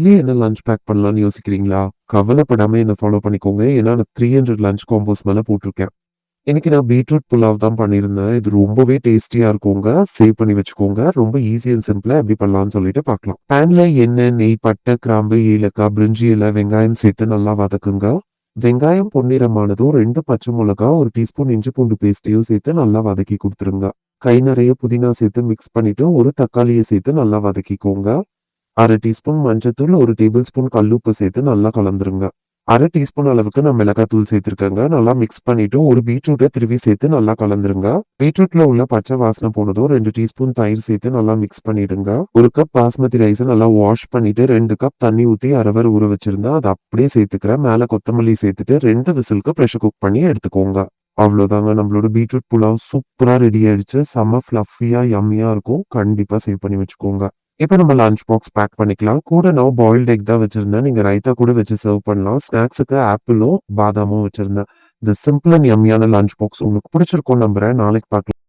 Daily என்ன lunch back பண்ணலாம்னு யோசிக்கிறீங்களா? கவலைப்படாம என்ன ஃபாலோ பண்ணிக்கோங்க. ஏன்னா நான் 300 லஞ்ச் காம்போஸ் மேல போட்டிருக்கேன். இன்னைக்கு நான் பீட்ரூட் புலாவ் தான் பண்ணியிருந்தேன். இது ரொம்பவே டேஸ்டியா இருக்குங்க. சேவ் பண்ணி வச்சுக்கோங்க. ரொம்ப ஈஸி அண்ட் சிம்பிளா எப்படி பண்ணலாம்னு சொல்லிட்டு பார்க்கலாம். பேன்ல எண்ணெய், நெய், பட்டை, கிராம்பு, ஏலக்காய், பிரிஞ்சி இலை, வெங்காயம் சேர்த்து நல்லா வதக்குங்க. வெங்காயம் பொன்னிறமானதும் 2 பச்சை மிளகாய், 1 டீஸ்பூன் இஞ்சி பூண்டு பேஸ்ட்டையும் சேர்த்து நல்லா வதக்கி கொடுத்துருங்க. கை நிறைய புதினா சேர்த்து மிக்ஸ் பண்ணிட்டு 1 தக்காளியை சேர்த்து நல்லா வதக்கிக்கோங்க. 1/2 டீஸ்பூன் மஞ்சத்தூள், 1 டேபிள் ஸ்பூன் கல்லுப்பு சேர்த்து நல்லா கலந்துருங்க. 1/2 டீஸ்பூன் அளவுக்கு நான் மிளகாத்தூள் சேர்த்துருக்கேங்க. நல்லா மிக்ஸ் பண்ணிட்டு 1 பீட்ரூட்டை திருவி சேர்த்து நல்லா கலந்துருங்க. பீட்ரூட்ல உள்ள பச்சை வாசனை போனதும் 2 டீஸ்பூன் தயிர் சேர்த்து நல்லா மிக்ஸ் பண்ணிடுங்க. 1 கப் பாஸ்மதி ரைஸை நல்லா வாஷ் பண்ணிட்டு 2 கப் தண்ணி ஊற்றி அரவர் ஊற வச்சிருந்தேன். அதை அப்படியே சேர்த்துக்கிறேன். மேலே கொத்தமல்லி சேர்த்துட்டு 2 விசிலுக்கு ப்ரெஷர் குக் பண்ணி எடுத்துக்கோங்க. அவ்வளோதாங்க, நம்மளோட பீட்ரூட் புலாவ் சூப்பரா ரெடி ஆயிடுச்சு. செம்ம ஃப்ளஃபியா யம்மியா இருக்கும். கண்டிப்பா சேவ் பண்ணி வச்சுக்கோங்க. இப்போ நம்ம லஞ்ச் பாக்ஸ் பேக் பண்ணிக்கலாம். கூட நான் பாயில்டு எக் தான் வச்சிருந்தேன். நீங்க ரைத்தா கூட வச்சு சர்வ் பண்ணலாம். ஸ்நாக்ஸுக்கு ஆப்பிளும் பாதாமும் வச்சிருந்தேன். இந்த சிம்பிள் அண்ட் யம்மியான லஞ்ச் பாக்ஸ் உங்களுக்கு பிடிச்சிருக்கும் நம்புறேன். நாளைக்கு பார்க்கலாம்.